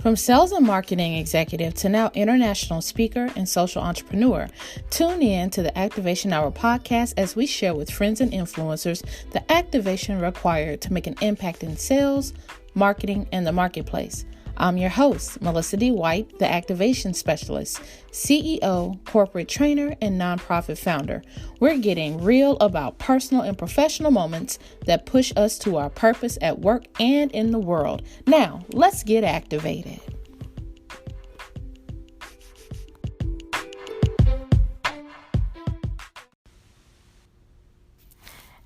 From sales and marketing executive to now international speaker and social entrepreneur, tune in to the Activation Hour podcast as we share with friends and influencers the activation required to make an impact in sales, marketing, and the marketplace. I'm your host, Melissa D. White, the Activation Specialist, CEO, corporate trainer, and nonprofit founder. We're getting real about personal and professional moments that push us to our purpose at work and in the world. Now, let's get activated.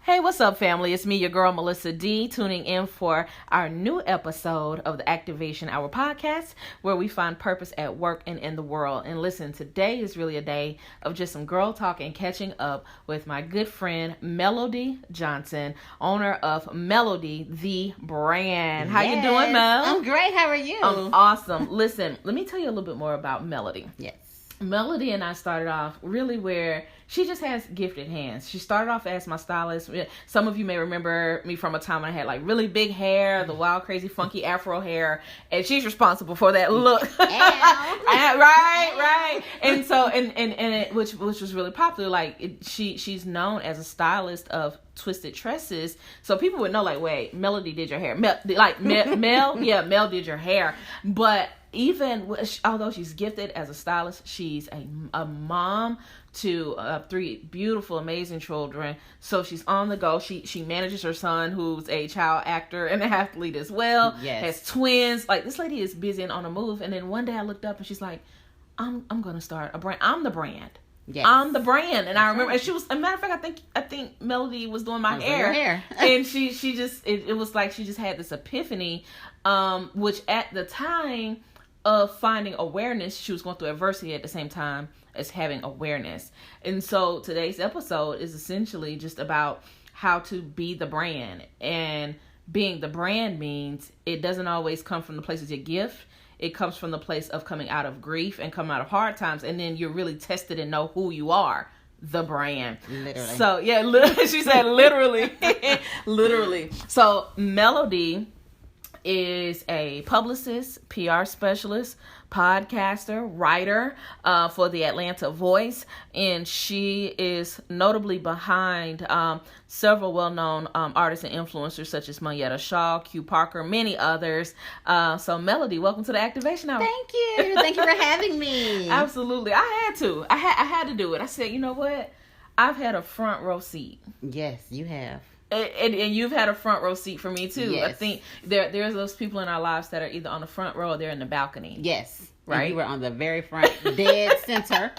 Hey, what's up, family? It's me, your girl, Melissa D, tuning in for our new episode of the Activation Hour podcast, where we find purpose at work and in the world. And listen, today is really a day of just some girl talk and catching up with my good friend, Melody Johnson, owner of Melody, the brand. How you doing, Mel? I'm great. How are you? I'm awesome. Listen, let me tell you a little bit more about Melody. Yes. Melody and I started off really where she just has gifted hands. She started off as my stylist. Some of you may remember me from a time when I had like really big hair, the wild, crazy, funky afro hair, and she's responsible for that look. right. And so, which was really popular. Like she's known as a stylist of twisted tresses, so people would know like, wait, Melody did your hair. Mel did your hair, but. Even although she's gifted as a stylist, she's a mom to 3 beautiful, amazing children. So she's on the go. She manages her son, who's a child actor and an athlete as well. Yes. Has twins. Like, this lady is busy and on the move. And then one day I looked up and she's like, I'm going to start a brand. I'm the brand. Yes. I'm the brand. And I remember, and she was, as a matter of fact, I think Melody was doing my hair. And she just, it was like she just had this epiphany, which at the time of finding awareness, she was going through adversity at the same time as having awareness. And so today's episode is essentially just about how to be the brand. And being the brand means it doesn't always come from the place of your gift. It comes from the place of coming out of grief and coming out of hard times. And then you're really tested and know who you are. The brand. Literally. So yeah, she said literally. Literally. So Melody is a publicist, PR specialist, podcaster, writer for the Atlanta Voice, and she is notably behind several well-known artists and influencers such as Monietta Shaw, Q Parker, many others. So Melody, welcome to the Activation Hour. Thank you for having me. Absolutely. I had to do it. I said, you know what? I've had a front row seat. Yes, you have. And you've had a front row seat for me too. Yes. I think there's those people in our lives that are either on the front row or they're in the balcony. Yes. Right. And you were on the very front, dead center,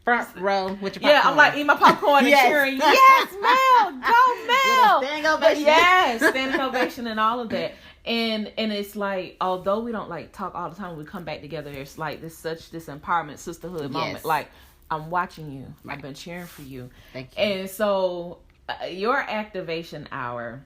front row with your popcorn. Yeah, I'm like eating my popcorn and cheering. Yes, Mel, go Mel. Standing ovation. Yes, standing ovation and all of that. And it's like, although we don't like talk all the time, when we come back together, it's like this empowerment sisterhood moment. Like, I'm watching you. Right. I've been cheering for you. Thank you. And so your activation hour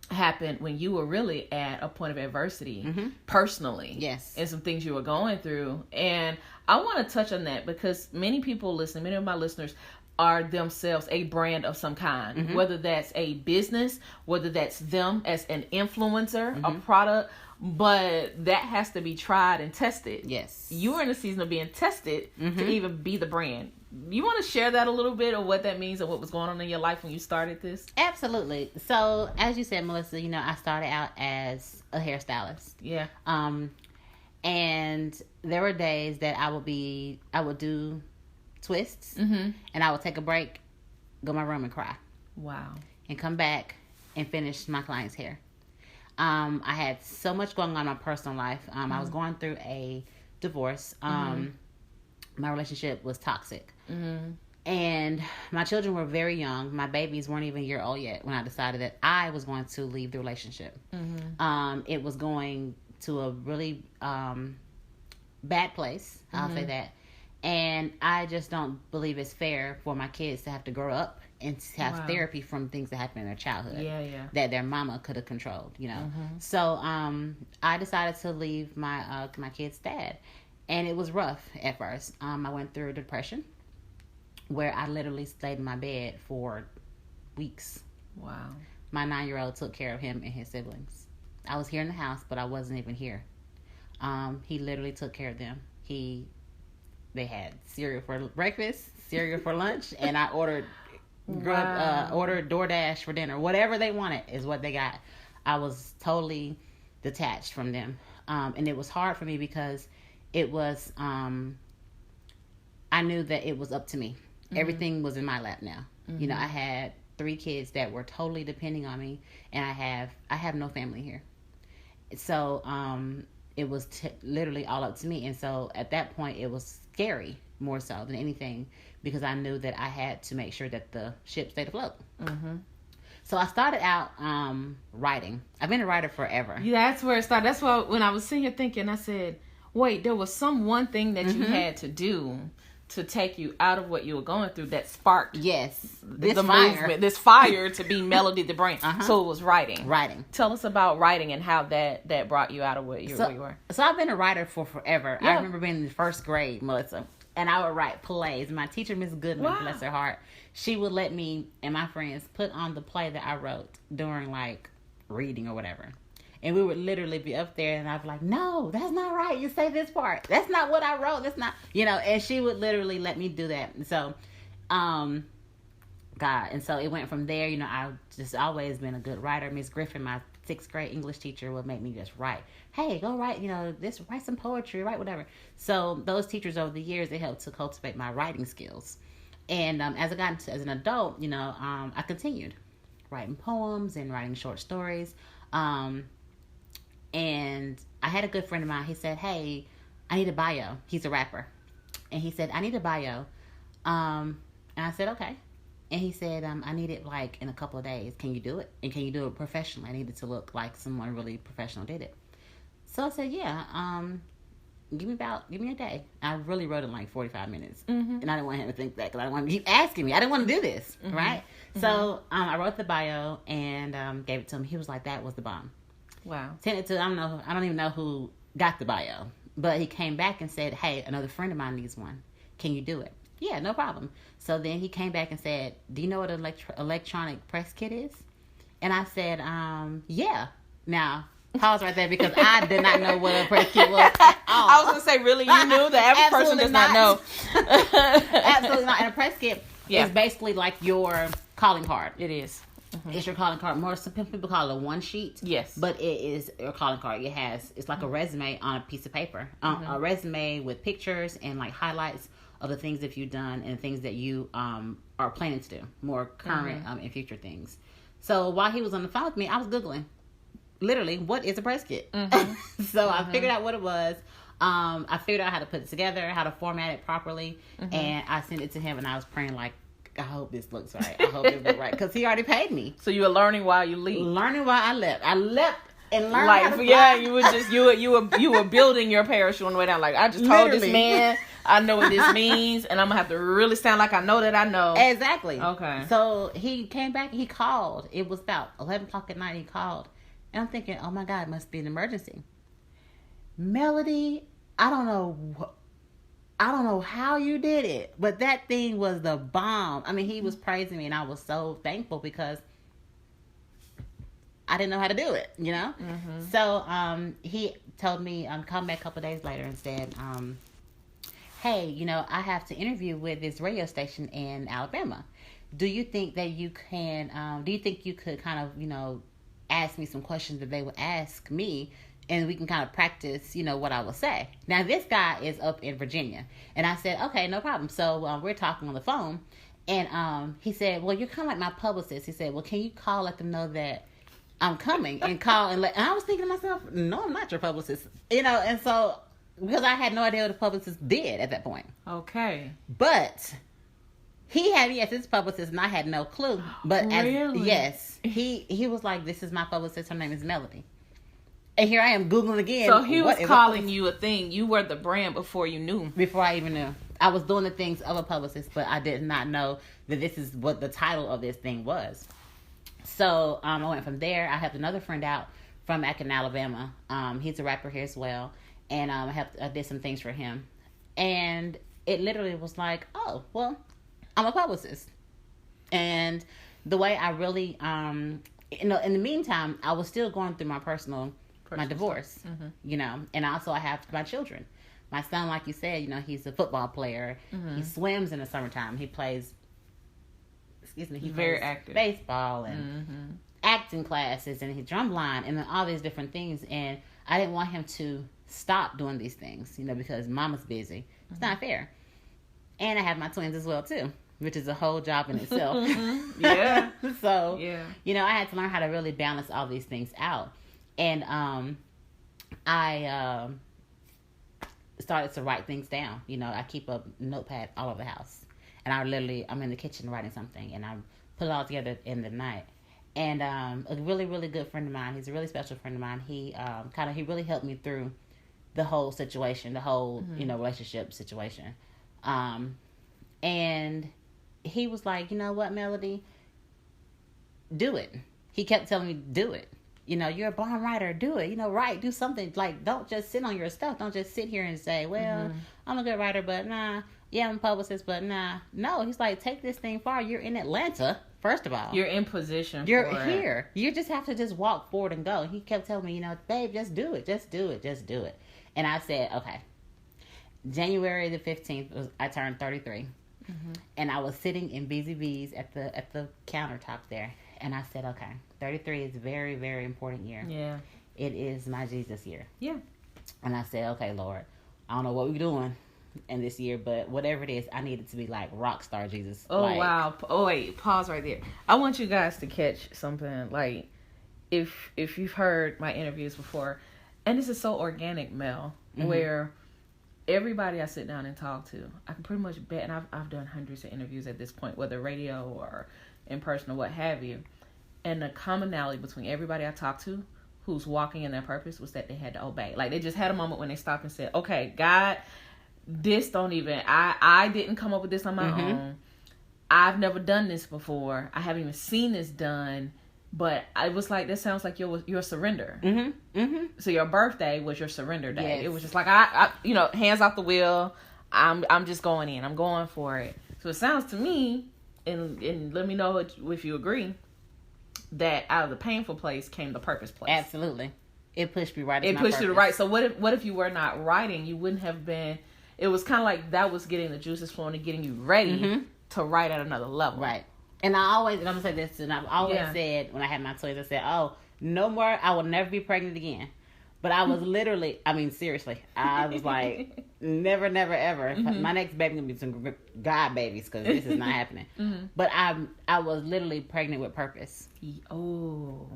happened when you were really at a point of adversity, personally. Yes. And some things you were going through. And I want to touch on that because many of my listeners are themselves a brand of some kind, whether that's a business, whether that's them as an influencer, a product, but that has to be tried and tested. Yes. You're in a season of being tested to even be the brand. You want to share that a little bit of what that means and what was going on in your life when you started this? Absolutely. So, as you said, Melissa, I started out as a hairstylist. Yeah. And there were days that I would do twists, and I would take a break, go to my room and cry. Wow. And come back and finish my client's hair. I had so much going on in my personal life. I was going through a divorce. My relationship was toxic. And my children were very young. My babies weren't even a year old yet when I decided that I was going to leave the relationship. It was going to a really bad place. I'll say that. And I just don't believe it's fair for my kids to have to grow up and to have therapy from things that happened in their childhood that their mama could have controlled, So I decided to leave my kid's dad. And it was rough at first. I went through depression where I literally stayed in my bed for weeks. Wow. My 9-year-old took care of him and his siblings. I was here in the house, but I wasn't even here. He literally took care of them. They had cereal for breakfast, cereal for lunch, and I ordered DoorDash for dinner. Whatever they wanted is what they got. I was totally detached from them. And it was hard for me because it was, I knew that it was up to me. Mm-hmm. Everything was in my lap now. Mm-hmm. You know, I had 3 kids that were totally depending on me, and I have no family here. So, it was literally all up to me. And so at that point, it was scary more so than anything because I knew that I had to make sure that the ship stayed afloat. Mm-hmm. So I started out writing. I've been a writer forever. Yeah, that's where it started. That's why when I was sitting here thinking, I said, wait, there was one thing that you had to do to take you out of what you were going through that sparked this fire to be Melody the Brain. So it was writing. Tell us about writing and how that brought you out of where you were. So I've been a writer for forever. Yeah. I remember being in the 1st grade, Melissa, and I would write plays. My teacher, Miss Goodman, bless her heart, she would let me and my friends put on the play that I wrote during like reading or whatever. And we would literally be up there, and I'd be like, no, that's not right. You say this part. That's not what I wrote. That's not, and she would literally let me do that. And so, and so it went from there. I've just always been a good writer. Miss Griffin, my 6th grade English teacher, would make me just write. Hey, go write, write some poetry, write whatever. So those teachers over the years, they helped to cultivate my writing skills. And as I got into, as an adult, I continued writing poems and writing short stories. And I had a good friend of mine. He said, hey, I need a bio. He's a rapper. And he said, I need a bio. And I said, okay. And he said, I need it like in a couple of days. Can you do it? And can you do it professionally? I need it to look like someone really professional did it. So I said, yeah, give me a day. I really wrote in like 45 minutes. Mm-hmm. And I didn't want him to think that because I didn't want him to keep asking me. I didn't want to do this, right? Mm-hmm. So I wrote the bio and gave it to him. He was like, that was the bomb. Wow. Sent it to, I don't even know who got the bio. But he came back and said, hey, another friend of mine needs one. Can you do it? Yeah, no problem. So then he came back and said, do you know what an electronic press kit is? And I said, yeah. Now, pause right there because I did not know what a press kit was at all. I was going to say, really, you knew? The average person does not know. Absolutely not. And a press kit is basically like your calling card. It is. Mm-hmm. It's your calling card. More some people call it a one sheet. Yes. But it is your calling card. It's like a resume on a piece of paper. A resume with pictures and like highlights of the things that you've done and things that you are planning to do. More current and future things. So while he was on the phone with me, I was Googling. Literally, what is a press kit? Mm-hmm. So I figured out what it was. I figured out how to put it together, how to format it properly. Mm-hmm. And I sent it to him and I was praying like, I hope this looks right. I hope this looks right. Because he already paid me. So you were learning while you leave. Learning while I left. I left and learned how to fly. Yeah, you were building your parachute on the way down. Like, I just told this man, I know what this means, and I'm going to have to really sound like I know that I know. Exactly. Okay. So he came back, he called. It was about 11 o'clock at night, he called. And I'm thinking, oh my God, it must be an emergency. Melody, I don't know how you did it, but that thing was the bomb. I mean, he was praising me, and I was so thankful because I didn't know how to do it, Mm-hmm. So he told me, called me a couple of days later and said, hey, I have to interview with this radio station in Alabama. Do you think that you can, do you think you could kind of, ask me some questions that they would ask me, and we can kind of practice, what I will say. Now, this guy is up in Virginia. And I said, okay, no problem. So we're talking on the phone. And he said, well, you're kind of like my publicist. He said, well, can you call, let them know that I'm coming? And call and let... And I was thinking to myself, no, I'm not your publicist. And so... Because I had no idea what a publicist did at that point. Okay. But... He had me as his publicist, and I had no clue. But really? Yes. He was like, this is my publicist. Her name is Melody. And here I am Googling again. So he was calling you a thing. You were the brand before you knew. Before I even knew. I was doing the things of a publicist, but I did not know that this is what the title of this thing was. So I went from there. I helped another friend out from Aiken, Alabama. He's a rapper here as well. And I did some things for him. And it literally was like, oh, well, I'm a publicist. And the way I really, in the meantime, I was still going through my personal my divorce, you know, and also I have my children. My son, like you said, you know, he's a football player. He swims in the summertime. He plays, he very plays active baseball and acting classes, and he's drumline and all these different things. And I didn't want him to stop doing these things, you know, because mama's busy. It's not fair. And I have my twins as well too, which is a whole job in itself. Yeah. So, you know, I had to learn how to really balance all these things out. And I started to write things down. You know, I keep a notepad all over the house. And I'm in the kitchen writing something, and I put it all together in the night. And a really, really good friend of mine, he's a really special friend of mine, he really helped me through the whole situation, the whole, you know, relationship situation. And he was like, you know what, Melody? Do it. He kept telling me, do it. You know, you're a born writer. Do it. You know, write. Do something. Like, don't just sit on your stuff. Don't just sit here and say, well, I'm a good writer, but nah. Yeah, I'm a publicist, but nah. No, he's like, take this thing far. You're in Atlanta, first of all. You're in position You're here. You just have to just walk forward and go. He kept telling me, you know, babe, just do it. Just do it. Just do it. And I said, okay. January the 15th, I turned 33. And I was sitting in BZB's at the countertop there. And I said, okay, 33 is a very, very important year. Yeah. It is my Jesus year. Yeah. And I said, okay, Lord, I don't know what we're doing in this year, but whatever it is, I need it to be like rock star Jesus. Oh, like, wow. Oh, wait. Pause right there. I want you guys to catch something. Like, if you've heard my interviews before, and this is so organic, Mel, where everybody I sit down and talk to, I can pretty much bet, and I've done hundreds of interviews at this point, whether radio or in person or what have you, and the commonality between everybody I talked to who's walking in their purpose was that they had to obey. Like, they just had a moment when they stopped and said, okay, God, this don't even, I didn't come up with this on my own. I've never done this before. I haven't even seen this done. But I was like, this sounds like your surrender. So your birthday was your surrender day. Yes. It was just like, I you know, hands off the wheel. I'm just going in. I'm going for it. So it sounds to me, and let me know if you agree, that out of the painful place came the purpose place. Absolutely. It pushed me right into my purpose. It pushed you to right. So what if you were not writing? You wouldn't have been. It was kind of like that was getting the juices flowing and getting you ready to write at another level. Right. And I'm going to say this, and I've always said, when I had my twins, I said, oh, no more, I will never be pregnant again. But I was literally, I mean, seriously, I was like, never, ever. My next baby going to be some God babies, because this is not happening. But I was literally pregnant with purpose. Oh.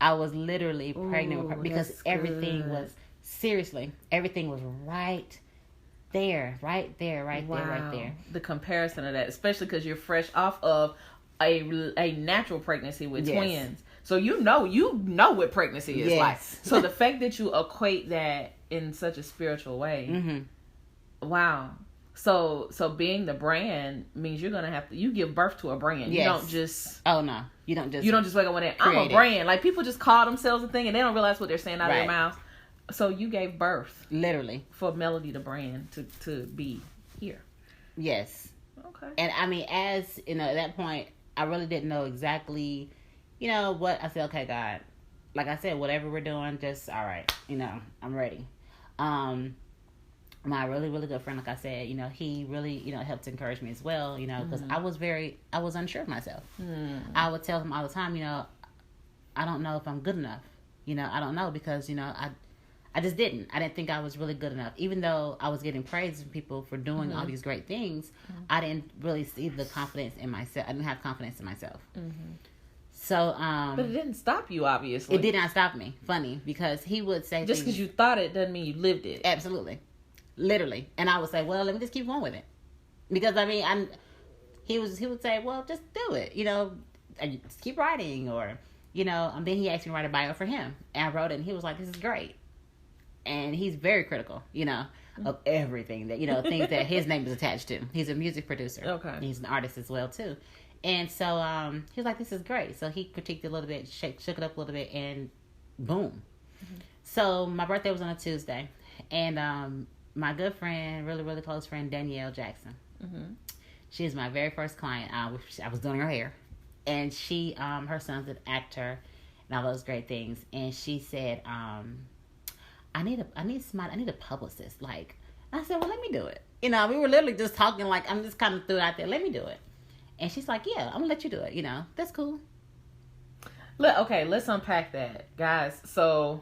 I was literally pregnant with purpose, because everything was, seriously, everything was right there. The comparison of that, especially because you're fresh off of a natural pregnancy with twins, so you know what pregnancy is like. So the fact that you equate that in such a spiritual way, wow. So being the brand means you're gonna have to give birth to a brand. You don't just you don't just wake up one day, I'm a brand. Like, people just call themselves a thing and they don't realize what they're saying out of their mouth. So you gave birth, literally, for Melody the brand to be here. Yes. Okay. And I mean, as you know, at that point, I really didn't know exactly, you know, what I said. Okay, God, like I said, whatever we're doing, just all right. You know, I'm ready. My really, really good friend, like I said, you know, he really, you know, helped encourage me as well. You know, because I was unsure of myself. I would tell him all the time, you know, I don't know if I'm good enough. You know, I don't know, because, you know, I just didn't. I didn't think I was really good enough. Even though I was getting praise from people for doing all these great things, I didn't really see the confidence in myself. I didn't have confidence in myself. So, but it didn't stop you, obviously. It did not stop me. Funny, because he would say just because you thought it doesn't mean you lived it. Absolutely. Literally. And I would say, well, let me just keep going with it. Because, I mean, he would say, well, just do it. You know, just keep writing, or, you know, and then he asked me to write a bio for him. And I wrote it, and he was like, this is great. And he's very critical, you know, of everything that, you know, things that his name is attached to. He's a music producer. Okay. He's an artist as well, too. And so he was like, this is great. So he critiqued it a little bit, shook it up a little bit, and boom. So my birthday was on a Tuesday. And my good friend, really, really close friend, Danielle Jackson. She is my very first client. I was doing her hair. And she, her son's an actor. and all those great things. And she said, I need a publicist. Like, I said, well, let me do it. We were literally just talking, like, I'm just kind of threw it out there. Let me do it. And she's like, yeah, I'm gonna let you do it. That's cool. Let's unpack that, guys. So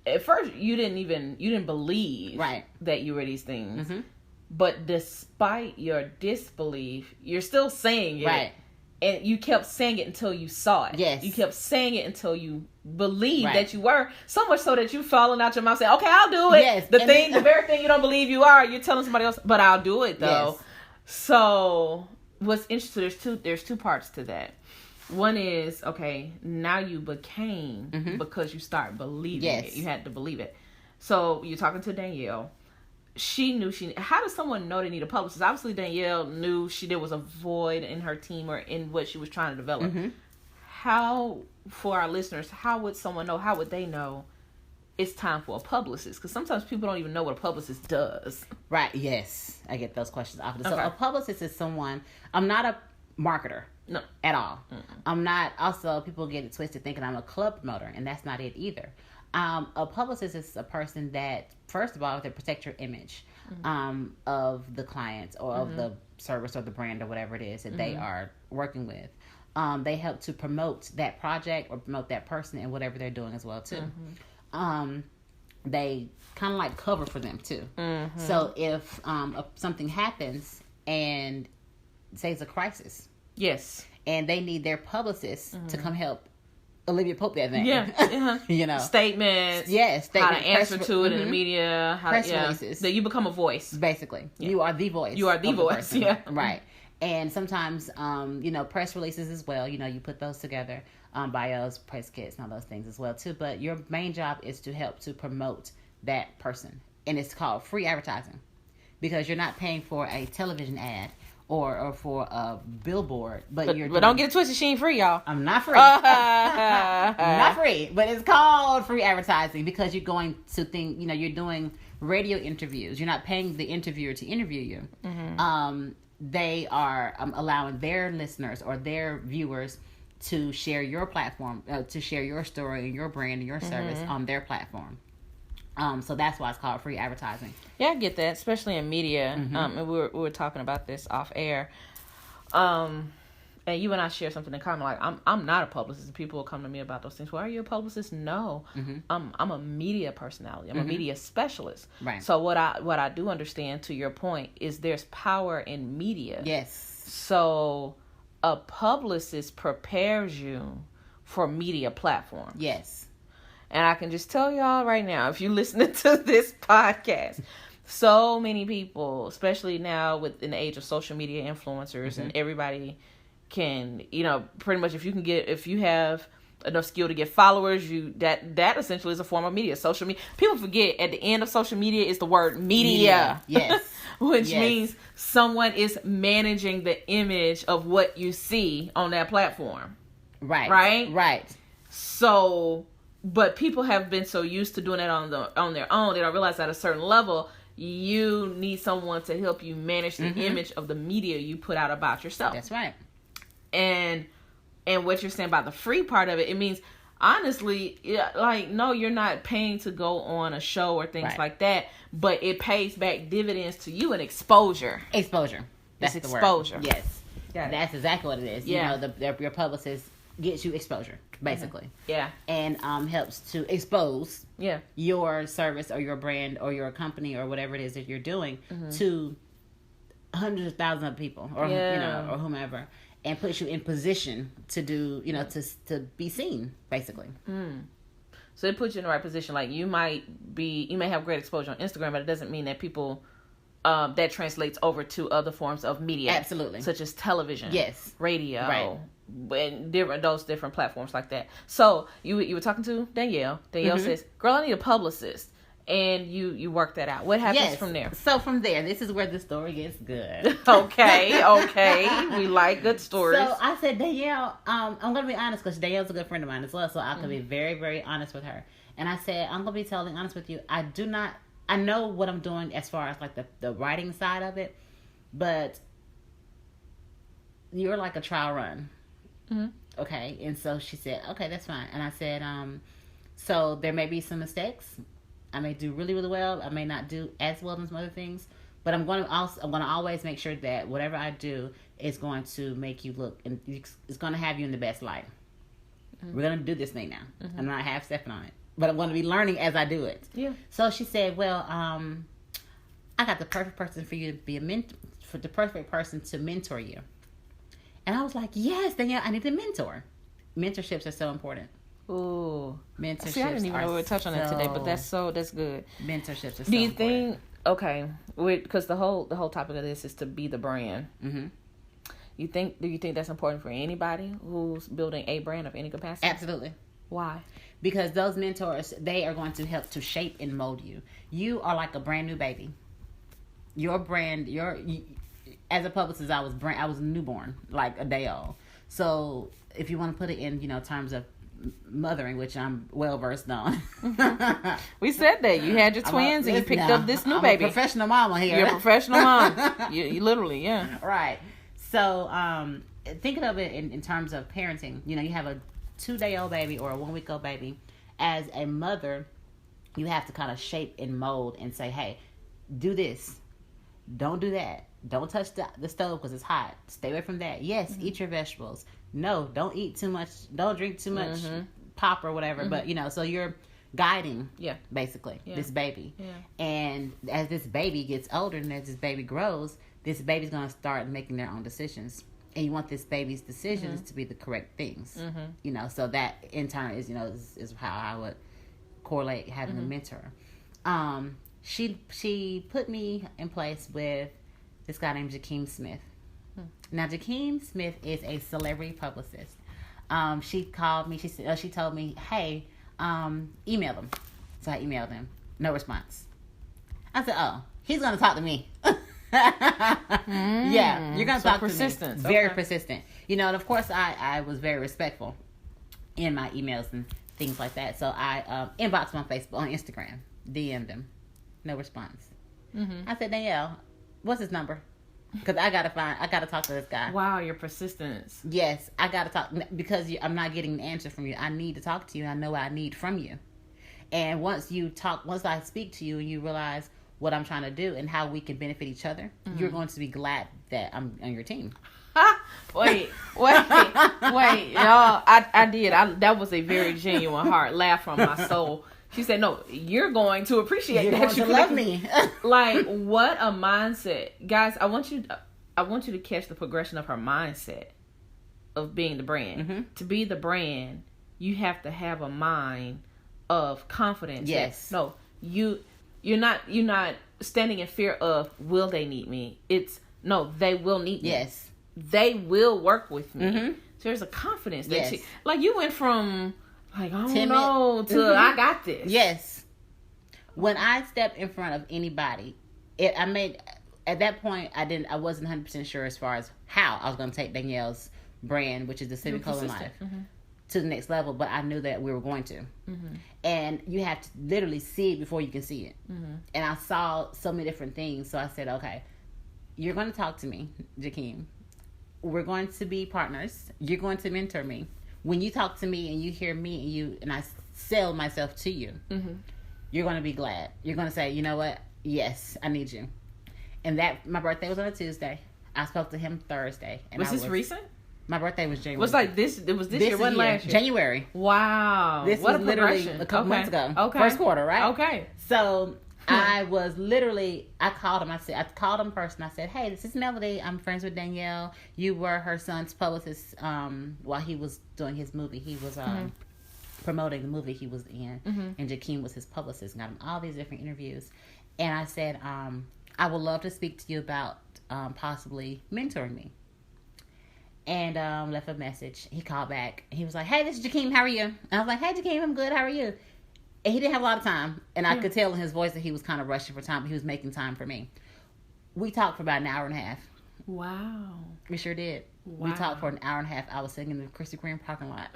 at first you didn't believe that you were these things. Mm-hmm. But despite your disbelief, you're still saying it. Right. And you kept saying it until you saw it. Yes. You kept saying it until you believed that you were. So much so that you falling out your mouth saying, okay, I'll do it. Yes. The very thing you don't believe you are, you're telling somebody else, but I'll do it though. Yes. So what's interesting, there's two parts to that. One is, okay, now you became because you start believing it. You had to believe it. So you're talking to Danielle. She knew how does someone know they need a publicist? Obviously Danielle knew there was a void in her team or in what she was trying to develop. Mm-hmm. How, for our listeners, how would someone know, how would they know it's time for a publicist? Because sometimes people don't even know what a publicist does. Right, yes. I get those questions often. Okay. So a publicist is someone, I'm not a marketer. No. At all. Mm-mm. I'm not, also people get it twisted thinking I'm a club promoter, and that's not it either. A publicist is a person that, first of all, they protect your image of the clients or of the service or the brand or whatever it is that they are working with. They help to promote that project or promote that person and whatever they're doing as well too. Mm-hmm. They kind of like cover for them too. Mm-hmm. So if something happens and say it's a crisis, yes, and they need their publicist to come help Olivia Pope that thing. Yeah. Statements. Yes. How to answer to it in the media. Press releases. That you become a voice. Basically. Yeah. You are the voice. You are the voice. Yeah. Right. And sometimes, press releases as well. You put those together. Bios, press kits, and all those things as well too. But your main job is to help to promote that person. And it's called free advertising. Because you're not paying for a television ad. Or for a billboard, but don't get it twisted. She ain't free, y'all. I'm not free. I'm not free, but it's called free advertising because you're going to think. You're doing radio interviews. You're not paying the interviewer to interview you. Mm-hmm. They are allowing their listeners or their viewers to share your platform, to share your story and your brand and your service on their platform. So that's why it's called free advertising. Yeah, I get that, especially in media. Mm-hmm. And we were talking about this off air. And you and I share something in common. Like I'm not a publicist. People will come to me about those things. Well, are you a publicist? No, I'm a media personality. I'm a media specialist. Right. So what I do understand, to your point, is there's power in media. Yes. So a publicist prepares you for media platforms. Yes. And I can just tell y'all right now, if you're listening to this podcast, so many people, especially now in the age of social media influencers, and everybody can, pretty much if you have enough skill to get followers, that essentially is a form of media. Social media. People forget at the end of social media is the word media. Yes. Which means someone is managing the image of what you see on that platform. Right. Right? Right. So, but people have been so used to doing that on their own, they don't realize at a certain level, you need someone to help you manage the image of the media you put out about yourself. That's right. And what you're saying about the free part of it, it means, honestly, no, you're not paying to go on a show or things like that, but it pays back dividends to you in exposure. Exposure. That's the exposure. Word. Yes. That's exactly what it is. Yeah. Your publicist gets you exposure, basically. Yeah. And helps to expose your service or your brand or your company or whatever it is that you're doing to hundreds of thousands of people or or whomever, and puts you in position to do, to be seen, basically. So it puts you in the right position. Like you may have great exposure on Instagram, but it doesn't mean that people that translates over to other forms of media. Absolutely. Such as television. Yes. Radio. Right. And those different platforms like that. So you were talking to Danielle. Danielle says, "Girl, I need a publicist," and you work that out. What happens from there? So from there, this is where the story gets good. Okay, we like good stories. So I said, Danielle, I'm gonna be honest because Danielle's a good friend of mine as well. So I can be very, very honest with her. And I said, I'm gonna be totally honest with you. I know what I'm doing as far as like the writing side of it, but you're like a trial run. okay. And so she said, okay, that's fine. And I said, so there may be some mistakes. I may do really, really well. I may not do as well as some other things. But I'm going to always make sure that whatever I do is going to make you look, and it's going to have you in the best light. Mm-hmm. We're going to do this thing now. Mm-hmm. I'm not half stepping on it, but I'm going to be learning as I do it. Yeah. So she said, well, I got the perfect person for you to be the perfect person to mentor you. And I was like, yes, Danielle, I need a mentor. Mentorships are so important. Ooh. Mentorships. See, I didn't even know we were touching on that today, but that's good. Mentorships are so important. Do you think, okay, because the whole topic of this is to be the brand. Mm-hmm. Do you think that's important for anybody who's building a brand of any capacity? Absolutely. Why? Because those mentors, they are going to help to shape and mold you. You are like a brand new baby. Your brand, as a publicist, I was newborn, like a day old. So if you want to put it in, terms of mothering, which I'm well versed on. We said that you had your twins and you picked up this new baby. I'm a professional mama here. You're a professional mom. You literally, yeah. Right. So thinking of it in terms of parenting, you have a 2-day-old baby or a 1-week-old baby. As a mother, you have to kind of shape and mold and say, hey, do this. Don't do that. Don't touch the stove because it's hot. Stay away from that. Yes, mm-hmm. Eat your vegetables. No, don't eat too much. Don't drink too much mm-hmm. pop or whatever. Mm-hmm. But, so you're guiding, basically, this baby. Yeah. And as this baby gets older and as this baby grows, this baby's going to start making their own decisions. And you want this baby's decisions mm-hmm. to be the correct things. Mm-hmm. So that in turn is, is how I would correlate having mm-hmm. a mentor. She put me in place with this guy named Jakeem Smith. Now, Jakeem Smith is a celebrity publicist. She called me. She told me, hey, email them. So I emailed him. No response. I said, oh, he's going to talk to me. Yeah, you're going to talk to me. Very persistent. And of course, I was very respectful in my emails and things like that. So I inboxed him on Facebook, on Instagram, DM'd him. No response. Mm-hmm. I said, Danielle, what's his number? Because I gotta talk to this guy. Wow, your persistence. Yes, I gotta talk because I'm not getting an answer from you. I need to talk to you. I know what I need from you. And once I speak to you and you realize what I'm trying to do and how we can benefit each other, mm-hmm. you're going to be glad that I'm on your team. Wait, y'all. I did. That was a very genuine heart laugh from my soul. She said, no, you're going to appreciate that. You're going to love me. Like, what a mindset. Guys, I want you to catch the progression of her mindset of being the brand. Mm-hmm. To be the brand, you have to have a mind of confidence. Yes. No, you're not standing in fear of, will they need me? It's, no, they will need me. Yes. They will work with me. Mm-hmm. So there's a confidence that yes. you went from, like, I don't know, to mm-hmm. I got this. Yes. When I stepped in front of anybody, at that point, I wasn't 100% sure as far as how I was going to take Danielle's brand, which is the Civic Color Life, mm-hmm. to the next level, but I knew that we were going to. Mm-hmm. And you have to literally see it before you can see it. Mm-hmm. And I saw so many different things, so I said, okay, you're going to talk to me, Jakeem. We're going to be partners. You're going to mentor me. When you talk to me and you hear me and I sell myself to you, mm-hmm. you're going to be glad. You're going to say, you know what? Yes, I need you. And my birthday was on a Tuesday. I spoke to him Thursday. And was this recent? My birthday was January. Was like this? It was this year, wasn't last year? January. Wow. This was literally a couple months ago. Okay. First quarter, right? Okay. So I was literally, I called him. I called him first and I said, hey, this is Melody. I'm friends with Danielle. You were her son's publicist while he was doing his movie. He was mm-hmm. promoting the movie he was in. Mm-hmm. And Jakeem was his publicist. Got him all these different interviews. And I said, I would love to speak to you about possibly mentoring me. And left a message. He called back. He was like, hey, this is Jakeem. How are you? And I was like, hey, Jakeem, I'm good. How are you? And he didn't have a lot of time. And I could tell in his voice that he was kind of rushing for time. But he was making time for me. We talked for about an hour and a half. Wow. We sure did. Wow. We talked for an hour and a half. I was sitting in the Krispy Kreme parking lot.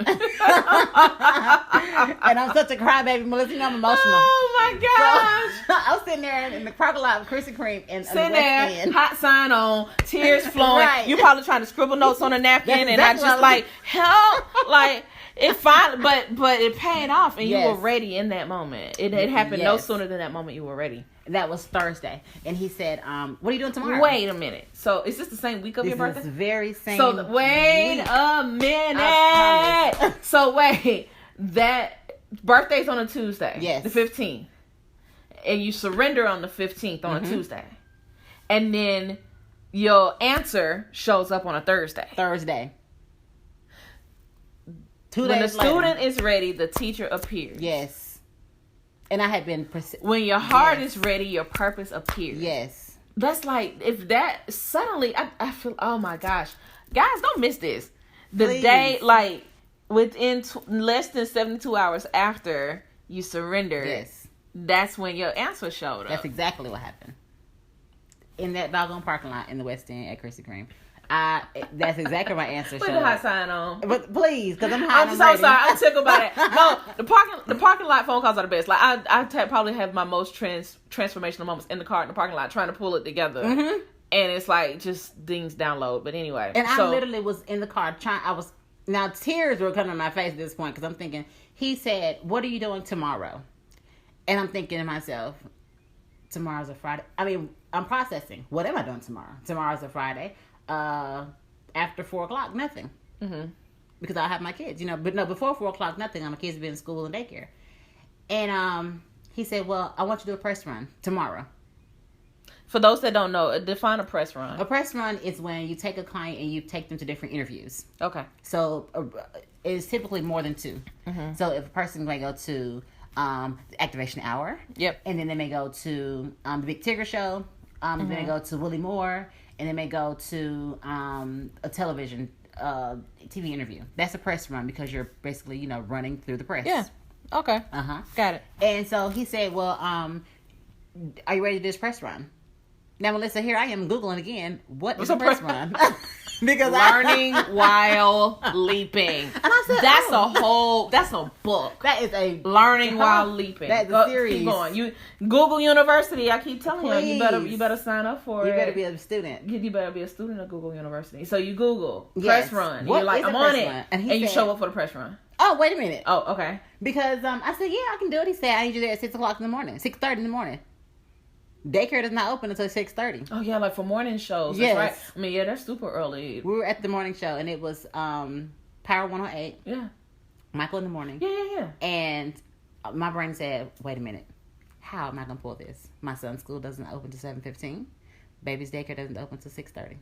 And I'm such a crybaby, Melissa. I'm emotional. Oh, my gosh! So, I was sitting there in the parking lot with Krispy Kreme and sitting there, hot sign on, tears flowing. Right. You probably trying to scribble notes on a napkin, and I just like help, like. It finally, but it paid off, and you were ready in that moment. It happened no sooner than that moment you were ready. That was Thursday, and he said, "What are you doing tomorrow?" Wait a minute. So is this the same week of your birthday? This very same. So wait a minute. So wait, that birthday's on a Tuesday. Yes, the 15th, and you surrender on the 15th on a Tuesday, and then your answer shows up on a Thursday. When the student is ready, the teacher appears. Yes. And I had been... when your heart is ready, your purpose appears. Yes. That's like, if that... Suddenly, I feel... Oh, my gosh. Guys, don't miss this. The day, like, within less than 72 hours after you surrendered, that's when your answer showed up. That's exactly what happened. In that doggone parking lot in the West End at Krispy Kreme. That's exactly my answer. Put the hot sign on. But please, because I'm hot. I'm so sorry. I'm tickled by that. No, the parking lot phone calls are the best. Like I probably have my most transformational moments in the car in the parking lot trying to pull it together, and it's like just things download. But anyway, and I literally was in the car now tears were coming to my face at this point because I'm thinking. He said, "What are you doing tomorrow?" And I'm thinking to myself, "Tomorrow's a Friday." I mean, I'm processing. What am I doing tomorrow? Tomorrow's a Friday. After 4:00, nothing. Because I have my kids, But no, before 4:00, nothing. My kids be in school and daycare. And he said, "Well, I want you to do a press run tomorrow." For those that don't know, define a press run. A press run is when you take a client and you take them to different interviews. Okay. So it's typically more than 2. So if a person may go to the Activation Hour. Yep. And then they may go to the Big Tigger Show. Then they go to Willie Moore. And they may go to a television TV interview. That's a press run because you're basically, running through the press. Yeah. Okay. Got it. And so he said, "Well, are you ready to do this press run?" Now, Melissa, here I am Googling again. What is a press run? Because learning while leaping. And I said, that's a book. That is a learning while leaping. That's a series. Keep going. You Google University. I keep telling you better sign up for it. You better be a student. You better be a student of Google University. So you Google press run. You're like, I'm on it, and you show up for the press run. Oh, wait a minute. Oh, okay. Because I said, yeah, I can do it. He said, I need you there at 6:00 in the morning, 6:30 in the morning. Daycare does not open until 6:30. Oh yeah, like for morning shows. Yes. That's right. I mean, yeah, that's super early. We were at the morning show, and it was Power 108. Yeah. Michael in the morning. Yeah. And my brain said, wait a minute. How am I going to pull this? My son's school doesn't open till 7:15. Baby's daycare doesn't open till 6:30.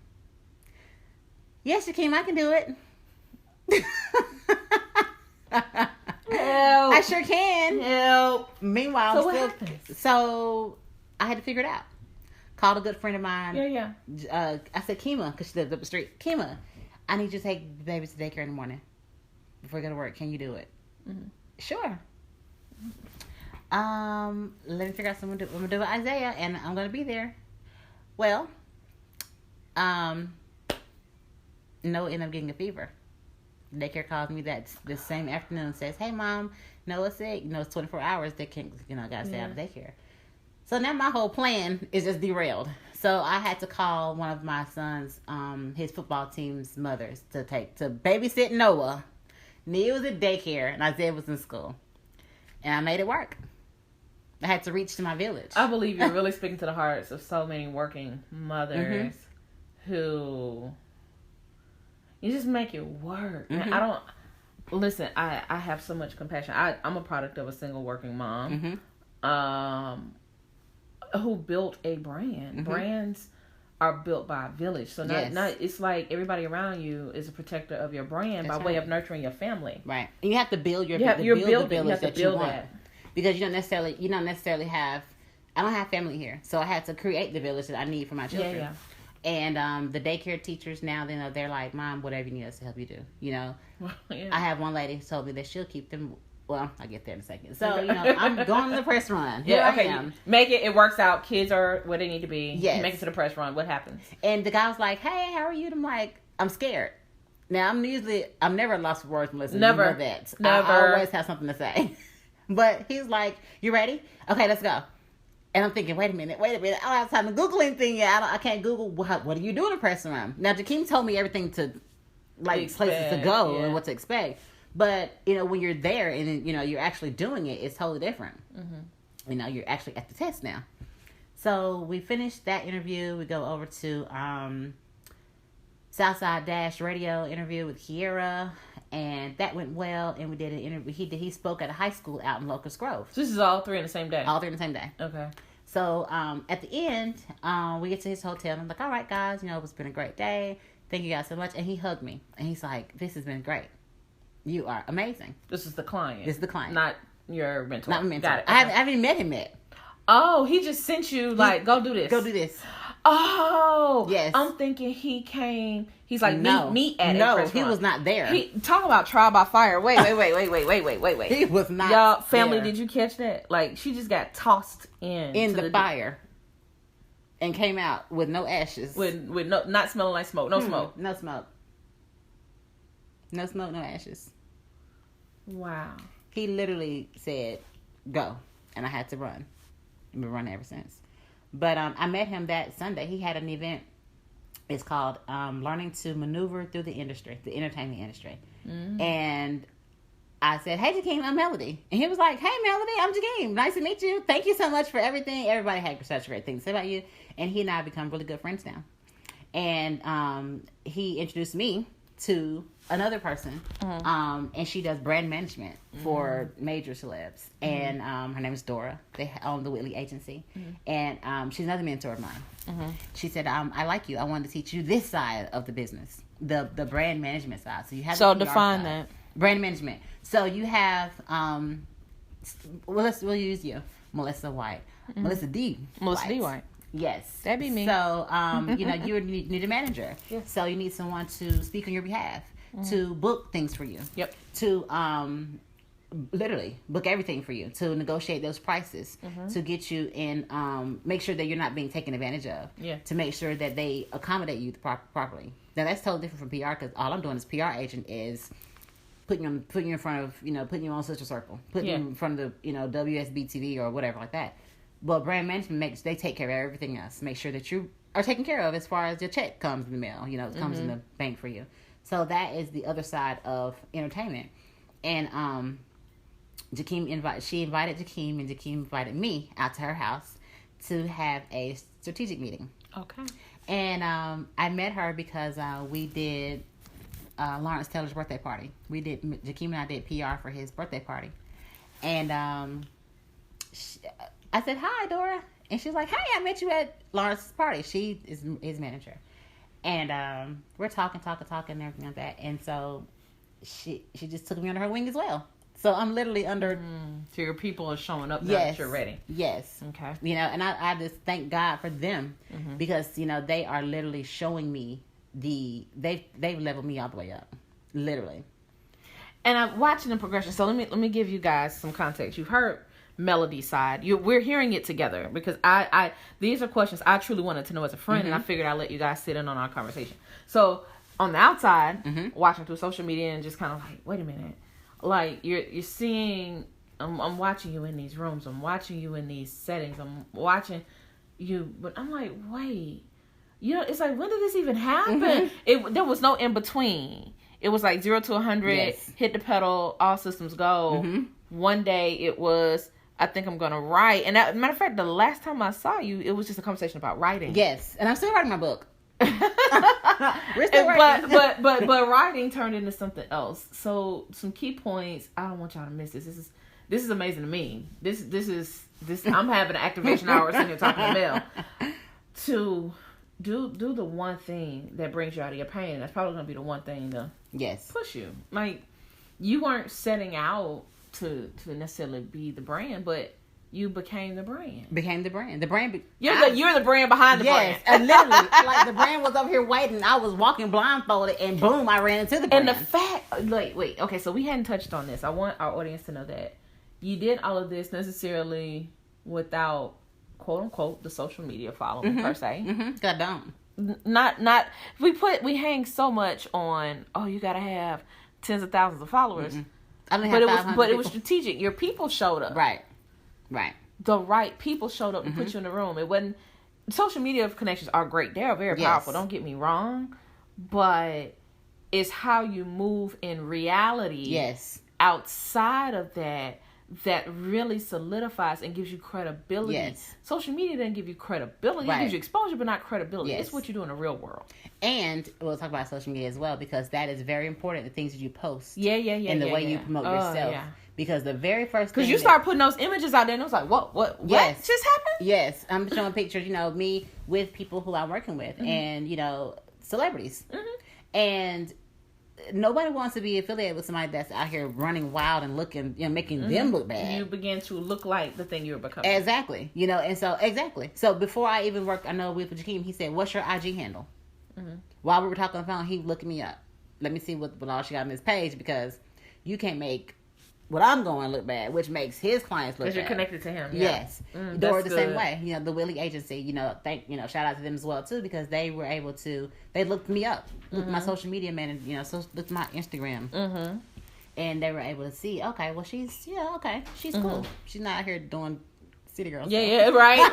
Yes, Shakeem, I can do it. Help. I sure can. Help. Meanwhile, so what happens? So I had to figure it out. Called a good friend of mine. Yeah. I said, Kima, because she lives up the street. Kima, I need you to take the baby to daycare in the morning before you go to work. Can you do it? Sure. Let me figure out something. I'm gonna do with Isaiah, and I'm gonna be there. Well, Noah ended up getting a fever. Daycare calls me the same afternoon and says, "Hey, Mom, Noah's sick. It's 24 hours. They can't, gotta stay out of daycare." So now my whole plan is just derailed. So I had to call one of my son's, his football team's mothers to babysit Noah. Nia was at daycare and Isaiah was in school. And I made it work. I had to reach to my village. I believe you're really speaking to the hearts of so many working mothers who you just make it work. And I don't listen. I have so much compassion. I'm a product of a single working mom, who built a brand. Brands are built by a village. So not it's like everybody around you is a protector of your brand. That's by way of nurturing your family. Right. And you have to build the village that you want. Because you don't necessarily have. I don't have family here, so I had to create the village that I need for my children. Yeah. And the daycare teachers now, they're like, "Mom, whatever you need us to help you do." I have one lady who told me that she'll keep them. Well, I'll get there in a second. So, I'm going to the press run. Here I am. Make it. It works out. Kids are where they need to be. Yes. Make it to the press run. What happens? And the guy was like, "Hey, how are you?" And I'm like, "I'm scared." Now, I'm never lost for words, Melissa. Never. You know that. Never. I always have something to say. But he's like, you ready? Okay, let's go. And I'm thinking, wait a minute. I don't have time to Google anything yet. I can't Google what are you doing in a press run. Now, Jakeem told me everything to, like, places to go and what to expect. But, you know, when you're there and, you know, you're actually doing it, it's totally different. Mm-hmm. You know, you're actually at the test now. So we finished that interview. We go over to Southside Dash Radio interview with Kiera. And that went well. And we did an interview. He spoke at a high school out in Locust Grove. So this is all 3 in the same day? All 3 in the same day. Okay. So at the end, we get to his hotel. And I'm like, all right, guys. You know, it's been a great day. Thank you guys so much. And he hugged me. And he's like, this has been great. You are amazing. This is the client. This is the client. Not your mentor. Not my mentor. Got it. I haven't even met him yet. Oh, he just sent you, like, go do this. Go do this. Oh. Yes. I'm thinking he came. He's like, no. meet at no, a restaurant. he was not there. Talk about trial by fire. Wait. He was not Y'all, family, there. Did you catch that? Like, she just got tossed in the fire. And came out with no ashes. With no, not smelling like smoke. No smoke. No smoke. No smoke, no ashes. Wow. He literally said, go. And I had to run. I've been running ever since. But I met him that Sunday. He had an event. It's called Learning to Maneuver Through the Industry, the entertainment industry. Mm-hmm. And I said, hey, Jakeem, I'm Melody. And he was like, hey, Melody, I'm Jakeem. Nice to meet you. Thank you so much for everything. Everybody had such great things to say about you. And he and I have become really good friends now. And he introduced me to another person, and she does brand management for major celebs, and her name is Dora. They own the Whitley Agency, and she's another mentor of mine. She said, I like you. I wanted to teach you this side of the business, the brand management side. So you have so the PR define side. that Brand management. So you have we'll use you, Melissa White, Melissa D. White. Yes. That'd be me. So, you know, you need a manager. Yes. So you need someone to speak on your behalf, to book things for you. Yep. To literally book everything for you, to negotiate those prices, to get you in, make sure that you're not being taken advantage of. Yeah. To make sure that they accommodate you properly. Now that's totally different from PR, because all I'm doing as PR agent is putting you in front of, you know, putting you on Sister Circle, putting you in front of the, you know, WSB TV or whatever like that. But brand management they take care of everything else. Make sure that you are taken care of as far as your check comes in the mail. You know, it comes in the bank for you. So that is the other side of entertainment. And Jakeem invited Jakeem, and Jakeem invited me out to her house to have a strategic meeting. Okay. And I met her because we did Lawrence Taylor's birthday party. Jakeem and I did PR for his birthday party. And I said, hi, Dora. And she's like, hey, I met you at Lawrence's party. She is his manager. And we're talking and everything like that. And so she just took me under her wing as well. So I'm literally under... So your people are showing up now that you're ready. Yes. Okay. You know, and I just thank God for them because, you know, they are literally showing me they've leveled me all the way up. Literally. And I'm watching the progression. So let me give you guys some context. You've heard Melody's side. We're hearing it together because I these are questions I truly wanted to know as a friend, and I figured I'd let you guys sit in on our conversation. So on the outside, watching through social media and just kind of like, wait a minute, like you're seeing. I'm watching you in these rooms. I'm watching you in these settings. I'm watching you, but I'm like, wait, you know, it's like, when did this even happen? There was no in between. It was like 0 to 100, hit the pedal, all systems go. One day it was, I think I'm going to write. And matter of fact, the last time I saw you, it was just a conversation about writing. Yes. And I'm still writing my book. We're still writing. But writing turned into something else. So some key points, I don't want y'all to miss this. This is amazing to me. This I'm having an activation hour sitting here talking to Mel. To do the one thing that brings you out of your pain. That's probably going to be the one thing to push you. Like, you weren't setting out to necessarily be the brand, but you became the brand. The brand. You're the brand behind the brand. Yes, and literally, like, the brand was over here waiting. I was walking blindfolded, and boom, I ran into the brand. And the fact, wait, okay, so we hadn't touched on this. I want our audience to know that you did all of this necessarily without, quote unquote, the social media following per se. I don't. Not we hang so much on, oh, you gotta have tens of thousands of followers. But it was strategic. Your people showed up. Right. The right people showed up to put you in the room. It wasn't. Social media connections are great. They are very powerful. Don't get me wrong, but it's how you move in reality. Yes. Outside of that really solidifies and gives you credibility. Yes. Social media doesn't give you credibility. It gives you exposure, but not credibility. Yes. It's what you do in the real world. And we'll talk about social media as well, because that is very important, the things that you post. Yeah. And the way you promote yourself. Yeah. Because the very first thing... Because you start putting those images out there, and it was like, what just happened? Yes. I'm showing pictures, me with people who I'm working with, and, celebrities. And... nobody wants to be affiliated with somebody that's out here running wild and looking, making them look bad. You begin to look like the thing you're becoming. Exactly. And so, exactly. So, before I even worked, I know with Jakeem, he said, what's your IG handle? While we were talking on the phone, he looked me up. Let me see what all she got on this page, because you can't make what I'm going look bad, which makes his clients look bad. Because you're connected to him. Yeah. Yes. They're the same way. The Willie Agency, shout out to them as well, too, because they were able to, they looked me up. Looked my social media man, and, looked my Instagram. And they were able to see, okay, well, she's cool. She's not out here doing city girl stuff. Yeah, right.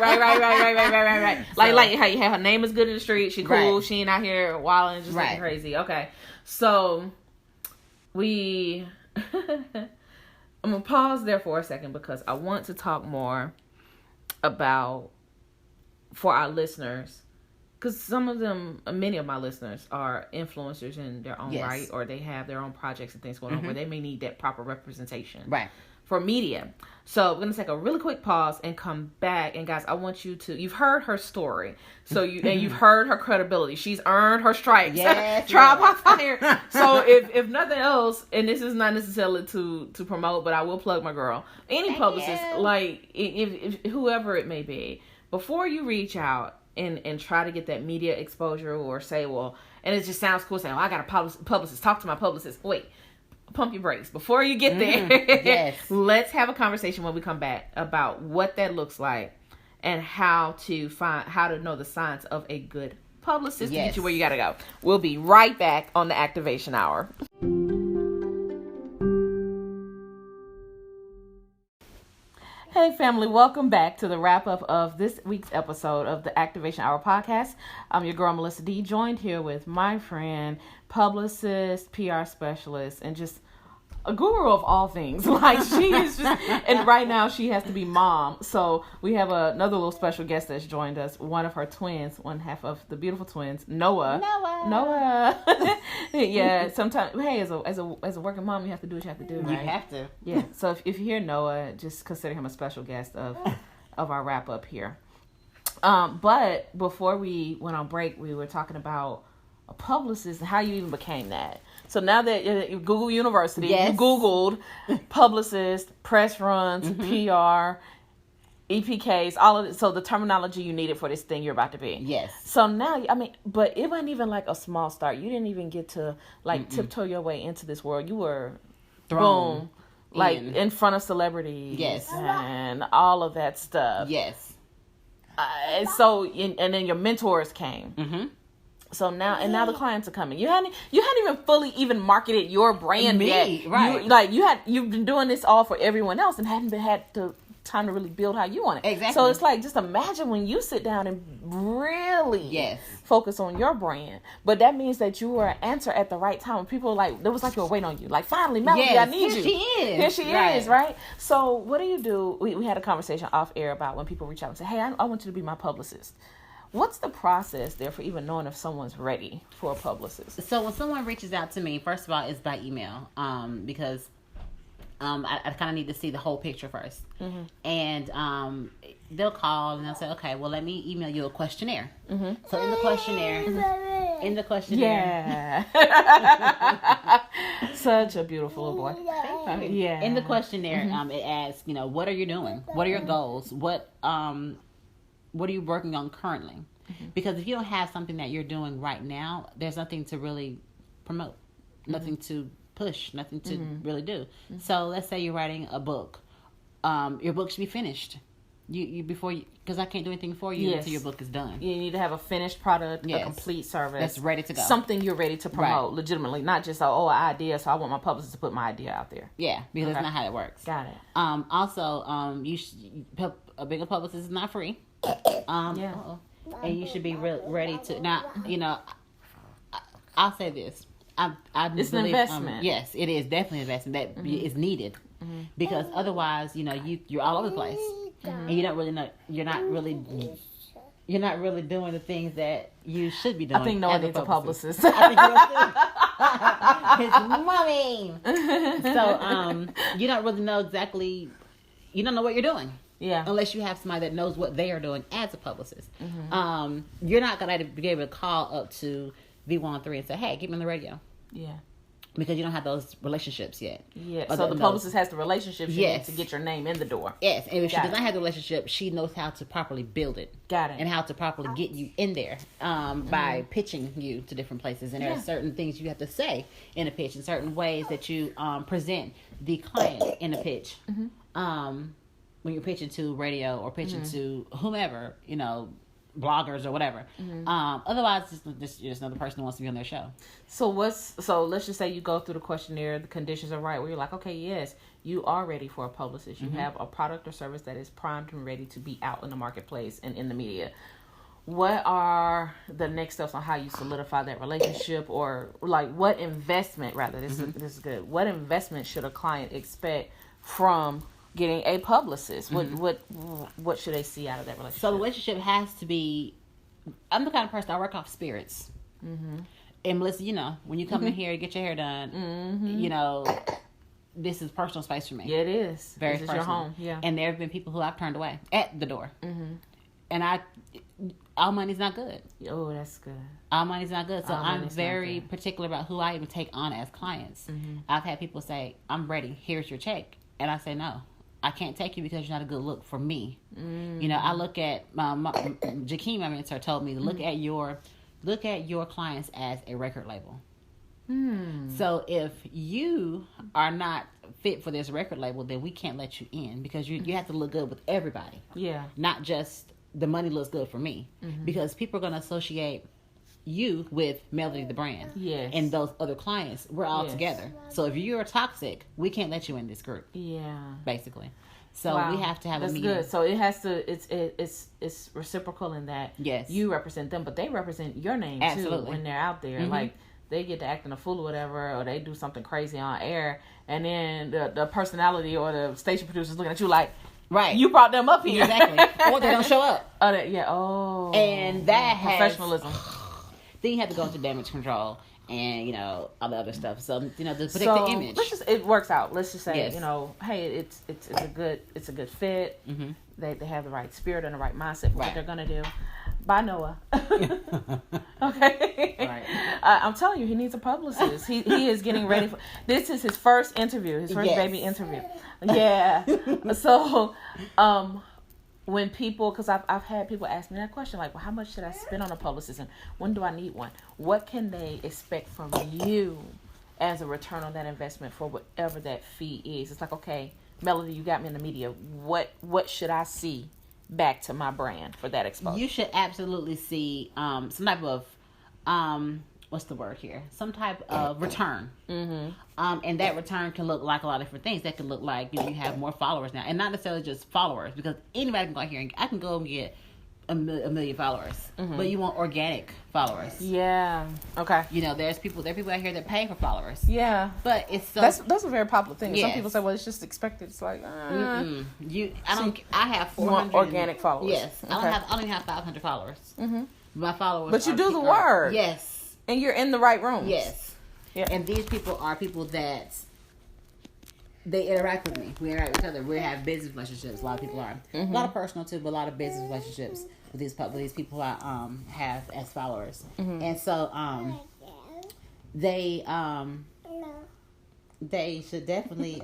Like, hey, her name is good in the street. She cool. Right. She ain't out here wilding and just looking crazy. Okay. So, I'm going to pause there for a second, because I want to talk more about, for our listeners, because many of my listeners are influencers in their own right, or they have their own projects and things going on where they may need that proper representation for media. So we're going to take a really quick pause and come back. And guys, I want you to, you've heard her story. So you've heard her credibility. She's earned her stripes. Yes, Trial by fire. So if nothing else, and this is not necessarily to promote, but I will plug my girl. Any publicist, like if whoever it may be, before you reach out and try to get that media exposure, or say, well, and it just sounds cool saying, I got a publicist, talk to my publicist. Wait. Pump your brakes before you get there. Yes. Let's have a conversation when we come back about what that looks like and how to know the signs of a good publicist to get you where you gotta go. We'll be right back on the Activation Hour. Hey family, welcome back to the wrap up of this week's episode of the Activation Hour podcast. I'm your girl Melissa D, joined here with my friend, publicist, PR specialist, and just a guru of all things. Like, she is just, and right now she has to be mom. So we have another little special guest that's joined us. One of her twins, one half of the beautiful twins, Noah. Yeah. Sometimes, hey, as a working mom, you have to do what you have to do. Right? You have to. Yeah. So if you hear Noah, just consider him a special guest of our wrap up here. But before we went on break, we were talking about a publicist and how you even became that. So now that Google University, you Googled publicist, press runs, PR, EPKs, all of it. So the terminology you needed for this thing you're about to be. Yes. So now, but it wasn't even like a small start. You didn't even get to tiptoe your way into this world. You were thrown in front of celebrities. Yes. And all of that stuff. Yes. And then your mentors came. Mm-hmm. So now the clients are coming. You hadn't even fully even marketed your brand yet. Right. You've been doing this all for everyone else and hadn't had time to really build how you want it. Exactly. So it's like, just imagine when you sit down and really focus on your brand. But that means that you were an answer at the right time. People it was like they were waiting on you. Like, finally, Melody, I need you. Here she is, right? So what do you do? We had a conversation off air about when people reach out and say, hey, I want you to be my publicist. What's the process there for even knowing if someone's ready for a publicist? So when someone reaches out to me, first of all, it's by email, because I kind of need to see the whole picture first. Mm-hmm. And they'll call and they'll say, okay, well, let me email you a questionnaire. Mm-hmm. So in the questionnaire, Such a beautiful little boy. Yeah. In the questionnaire, it asks, what are you doing? What are your goals? What are you working on currently? Mm-hmm. Because if you don't have something that you're doing right now, there's nothing to really promote, nothing to push, nothing to really do. Mm-hmm. So let's say you're writing a book. Your book should be finished. You before you, because I can't do anything for you until your book is done. You need to have a finished product, a complete service that's ready to go, something you're ready to promote legitimately, not just an idea. So I want my publicist to put my idea out there. Yeah, because that's not how it works. Got it. Also, a bigger publicist is not free. And you should be ready to now. I'll say this. It's an investment. Yes, it is definitely an investment that is needed, because otherwise, you're all over the place, and you don't really know. You're not really doing the things that you should be doing. I think Noah needs a publicist. I think his mommy. So you don't really know exactly. You don't know what you're doing. Yeah. Unless you have somebody that knows what they are doing as a publicist. You're not gonna be able to call up to V113 and say, "Hey, get me on the radio." Yeah. Because you don't have those relationships yet. Yeah. So the publicist has the relationships you need to get your name in the door. Yes. And if she does not have the relationship, she knows how to properly build it. Got it. And how to properly get you in there by pitching you to different places. And there are certain things you have to say in a pitch and certain ways that you present the client in a pitch. When you're pitching to radio or pitching to whomever, bloggers or whatever. Otherwise, just another person who wants to be on their show. So let's just say you go through the questionnaire, the conditions are right, where you're like, okay, yes, you are ready for a publicist. You have a product or service that is primed and ready to be out in the marketplace and in the media. What are the next steps on how you solidify that relationship, or like what investment, rather, this is good. What investment should a client expect from getting a publicist? What should they see out of that relationship? So the relationship has to be, I'm the kind of person, I work off spirits. And Melissa, when you come in here to get your hair done, this is personal space for me. Yeah, it is. Very this personal. Is your home. Yeah. And there have been people who I've turned away at the door. And all money's not good. Oh, that's good. All money's not good. So I'm very particular about who I even take on as clients. I've had people say, "I'm ready. Here's your check." And I say, "No, I can't take you because you're not a good look for me." I look at Jakeem, my mentor, told me to look at your clients as a record label. So if you are not fit for this record label, then we can't let you in, because you have to look good with everybody. Yeah. Not just the money looks good for me, because people are going to associate you with Melody the brand. Yes. And those other clients, we're all together. So if you're toxic, we can't let you in this group. Yeah. Basically. So we have to have a meeting. That's good. So it has to, it's reciprocal in that you represent them, but they represent your name too when they're out there. Like they get to acting a fool or whatever, or they do something crazy on air, and then the personality or the station producer's looking at you like, right, you brought them up here. Exactly. Or they don't show up. And that has professionalism. Then you have to go into damage control and all the other stuff. So to protect the image. It works out. Let's just say hey, it's a good fit. They have the right spirit and the right mindset for what they're gonna do. Bye, Noah. Okay. Right. I'm telling you, he needs a publicist. He is getting ready for. This is his first interview, his first baby interview. Yeah. So, when people, because I've had people ask me that question, like, well, how much should I spend on a publicist, and when do I need one? What can they expect from you as a return on that investment for whatever that fee is? It's like, okay, Melody, you got me in the media. What should I see back to my brand for that exposure? You should absolutely see some type of what's the word here? Some type of return. And that return can look like a lot of different things. That could look like you have more followers now, and not necessarily just followers, because anybody can go out here and I can go and get a million followers, but you want organic followers. Yeah. Okay. There are people out here that pay for followers. Yeah. But it's so that's a very popular thing. Yes. Some people say, well, it's just expected. It's like I have 400 organic followers. Yes. Okay. I don't even have 500 followers. My followers. But you do the work. Yes. And you're in the right room. Yes. Yeah. And these people are people that they interact with me. We interact with each other. We have business relationships. A lot of people are. A lot of personal too, but a lot of business relationships with these people I have as followers. And so they should definitely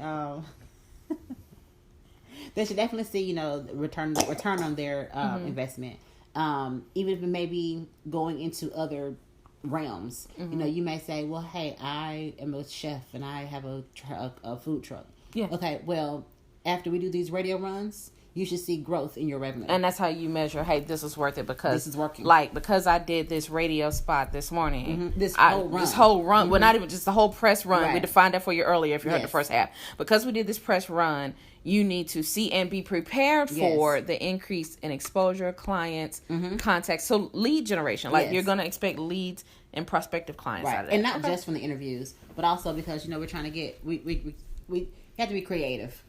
see return on their investment. Even if it may be going into other realms. You may say, well, hey, I am a chef and I have a food truck. Yeah. Okay, well, after we do these radio runs, you should see growth in your revenue. And that's how you measure, hey, this is worth it because this is working. Like, because I did this radio spot this morning. This whole run. Well, not even just the whole press run. Right. We defined that for you earlier if you heard the first half. Because we did this press run, you need to see and be prepared for the increase in exposure, clients, contacts. So lead generation. Like, you're going to expect leads and prospective clients out of that. And not just from the interviews, but also because, we're trying to get, we have to be creative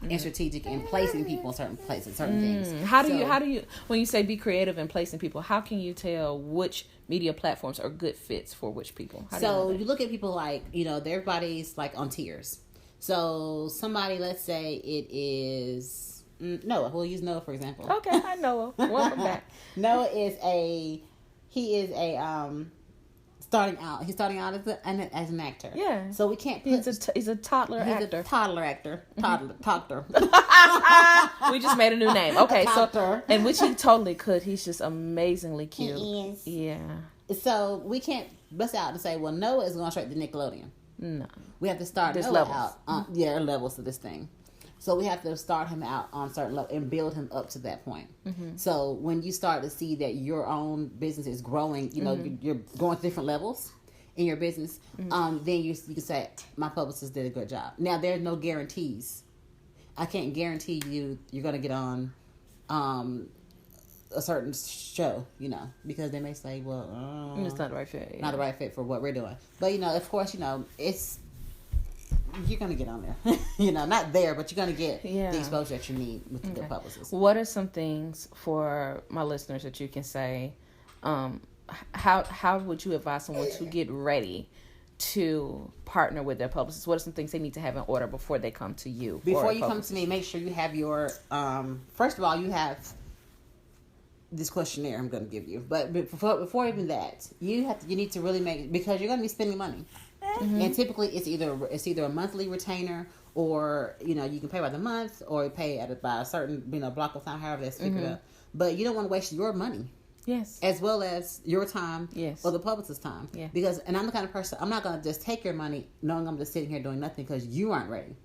and strategic in placing people in certain places, certain things. How do you, when you say be creative in placing people, how can you tell which media platforms are good fits for which people? You look at people like, everybody's like on tiers. So somebody, let's say it is Noah. We'll use Noah for example. Okay, hi Noah. Welcome back. Noah is starting out. He's starting out as an actor. Yeah. So we can't. He's a toddler actor. A toddler actor. Toddler. We just made a new name. Okay, so and which he totally could. He's just amazingly cute. He is. Yeah. So we can't bust out and say, well, Noah is going straight to Nickelodeon. No. We have to start There's Noah levels. out. There are levels to this thing. So we have to start him out on certain level and build him up to that point. So when you start to see that your own business is growing, you're going to different levels in your business, then you can say, my publicist did a good job. Now, there's no guarantees. I can't guarantee you're going to get on a certain show, because they may say, well, it's not the right fit. Not the right fit for what we're doing. But, of course, it's... You're going to get on there. Not there, but you're going to get the exposure that you need with the good publicist. What are some things for my listeners that you can say? How would you advise someone to get ready to partner with their publicist? What are some things they need to have in order before they come to you? Before you come to me, make sure you have your... first of all, you have this questionnaire I'm going to give you. But before even that, you need to really make... Because you're going to be spending money. And typically it's either a monthly retainer or you can pay by the month or pay by a certain block of time, however that's figured up. But you don't want to waste your money. Yes. As well as your time. Yes. Or the publicist's time. Yeah. Because I'm the kind of person, I'm not going to just take your money knowing I'm just sitting here doing nothing because you aren't ready.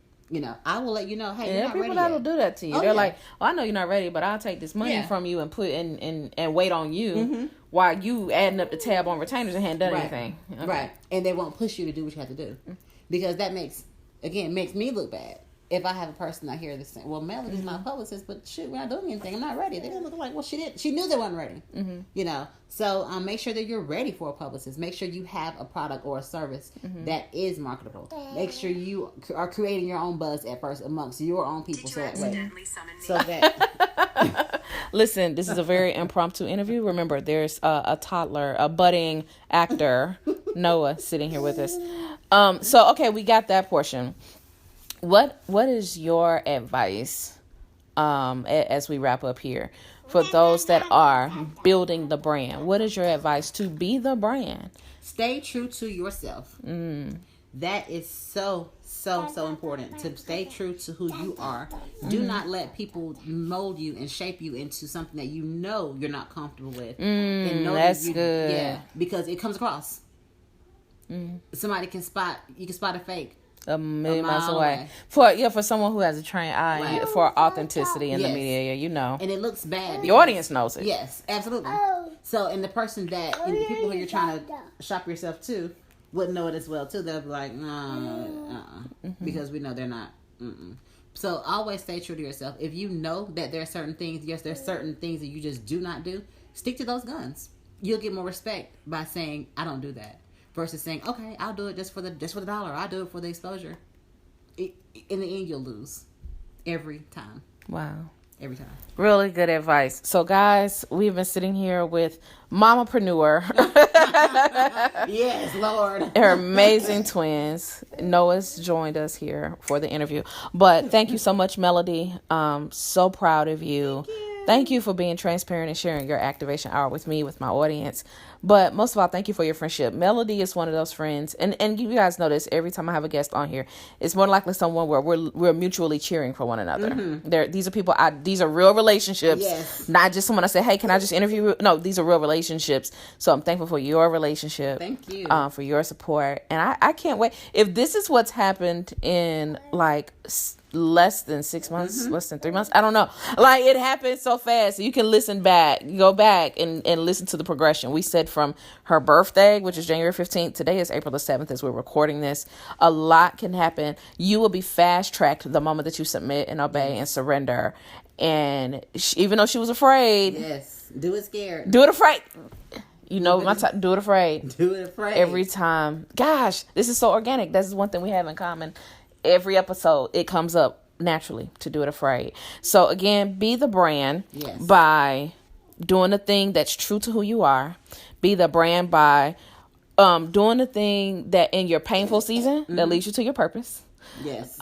I will let you know, hey, you're not ready people that'll do that to you. They're like, I know you're not ready, but I'll take this money from you and put and wait on you while you adding up the tab on retainers and hadn't done anything. Okay. Right. And they won't push you to do what you have to do. Because that makes me look bad. If I have a person out here that's saying, well, Melody's my publicist, but shoot, we're not doing anything. I'm not ready. They're looking like, well, she knew they wasn't ready. So make sure that you're ready for a publicist. Make sure you have a product or a service that is marketable. Make sure you are creating your own buzz at first amongst your own people. Listen, this is a very impromptu interview. Remember, there's a toddler, a budding actor, Noah, sitting here with us. So, okay, we got that portion. What is your advice as we wrap up here for those that are building the brand? What is your advice to be the brand? Stay true to yourself. That is so important, to stay true to who you are. Do not let people mold you and shape you into something that you're not comfortable with. That's good. Yeah, because it comes across. Somebody can spot a fake a million miles away. For someone who has a trained eye for authenticity in the media, and it looks bad. The audience knows it. Yes, absolutely. So, and the person that the people who you're trying to shop yourself to wouldn't know it as well too. They'll be like, because we know they're not. So always stay true to yourself. If you know that there are certain things, there's certain things that you just do not do. Stick to those guns. You'll get more respect by saying, I don't do that. Versus saying, okay, I'll do it just for the dollar. I'll do it for the exposure. In the end, you'll lose every time. Wow. Every time. Really good advice. So, guys, we've been sitting here with Mamapreneur. Yes, Lord. Her amazing twins. Noah's joined us here for the interview. But thank you so much, Melody. So proud of you. Thank you for being transparent and sharing your activation hour with me, with my audience. But most of all, thank you for your friendship. Melody is one of those friends, and you guys know this every time I have a guest on here. It's more likely someone where we're mutually cheering for one another. These are people. These are real relationships. Yes. Not just someone I say, hey, can I just interview you? No, these are real relationships. So I'm thankful for your relationship. Thank you. For your support, and I can't wait. If this is what's happened in less than 6 months, less than 3 months. I don't know. Like, it happened so fast. So you can go back and listen to the progression. We said from her birthday, which is January 15th. Today is April the 7th as we're recording this. A lot can happen. You will be fast tracked the moment that you submit and obey and surrender. And even though she was afraid. Yes. Do it scared. Do it afraid. You know, do it afraid. Do it afraid. Every time. Gosh, this is so organic. That's one thing we have in common. Every episode, it comes up naturally to do it afraid. So again, be the brand by doing the thing that's true to who you are. Be the brand by doing the thing that in your painful season that leads you to your purpose. Yes.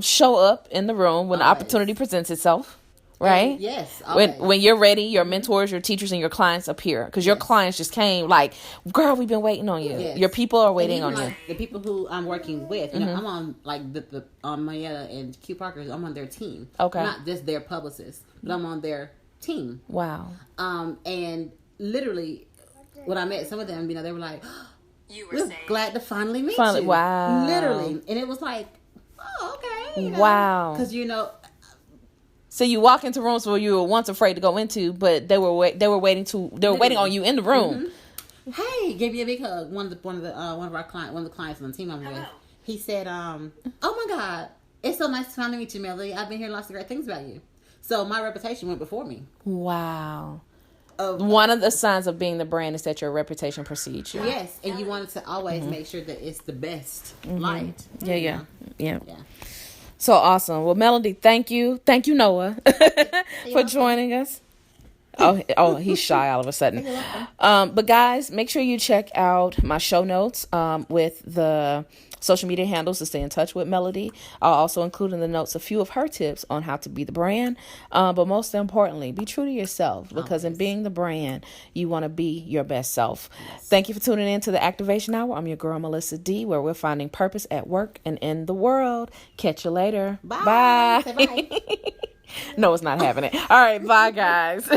Show up in the room when the opportunity presents itself. Right? Yes. When you're ready, your mentors, your teachers, and your clients appear. Because your clients just came like, girl, we've been waiting on you. Yes. Your people are waiting on you. The people who I'm working with, you know, I'm on like the Marietta and Q Parker's, I'm on their team. Okay. Not just their publicist, but I'm on their team. Wow. And literally, when I met some of them, you know, they were like, we're glad to finally meet you. Wow. Literally. And it was like, oh, okay. You know? Wow. Because, you know, so you walk into rooms where you were once afraid to go into, but they were waiting on you in the room. Hey, give you a big hug. One of the clients on the team I'm with. He said, "Oh my God, it's so nice to finally meet you, Melody. I've been hearing lots of great things about you." So my reputation went before me. Wow. One of the signs of being the brand is that your reputation precedes you. Yes, and you wanted to always make sure that it's the best light. Yeah. So awesome. Well, Melody, thank you. Thank you, Noah, for joining us. Oh, he's shy all of a sudden. But guys, make sure you check out my show notes with the social media handles to stay in touch with Melody. I'll also include in the notes a few of her tips on how to be the brand. But most importantly, be true to yourself, because in being the brand, you want to be your best self. Yes. Thank you for tuning in to the Activation Hour. I'm your girl, Melissa D, where we're finding purpose at work and in the world. Catch you later. Bye. Bye. No, it's not happening. All right. Bye, guys.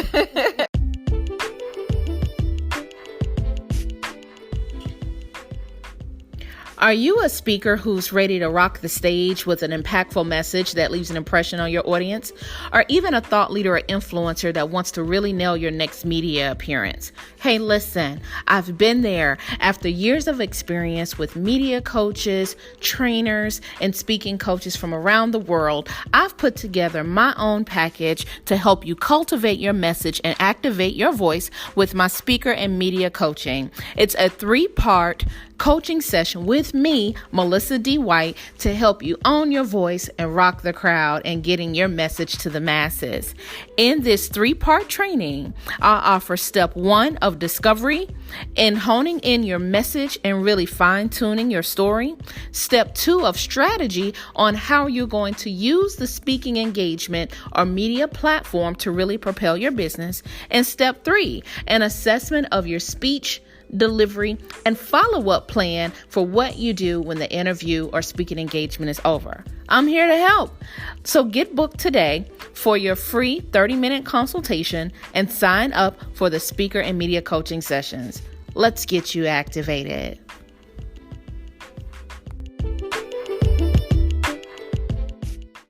Are you a speaker who's ready to rock the stage with an impactful message that leaves an impression on your audience? Or even a thought leader or influencer that wants to really nail your next media appearance? Hey, listen, I've been there. After years of experience with media coaches, trainers, and speaking coaches from around the world, I've put together my own package to help you cultivate your message and activate your voice with my speaker and media coaching. It's a 3-part coaching session with me, Melissa D. White, to help you own your voice and rock the crowd and getting your message to the masses. In this 3-part training, I'll offer step 1 of discovery and honing in your message and really fine-tuning your story. Step 2 of strategy on how you're going to use the speaking engagement or media platform to really propel your business. And step 3, an assessment of your speech, delivery, and follow-up plan for what you do when the interview or speaking engagement is over. I'm here to help. So get booked today for your free 30-minute consultation and sign up for the speaker and media coaching sessions. Let's get you activated.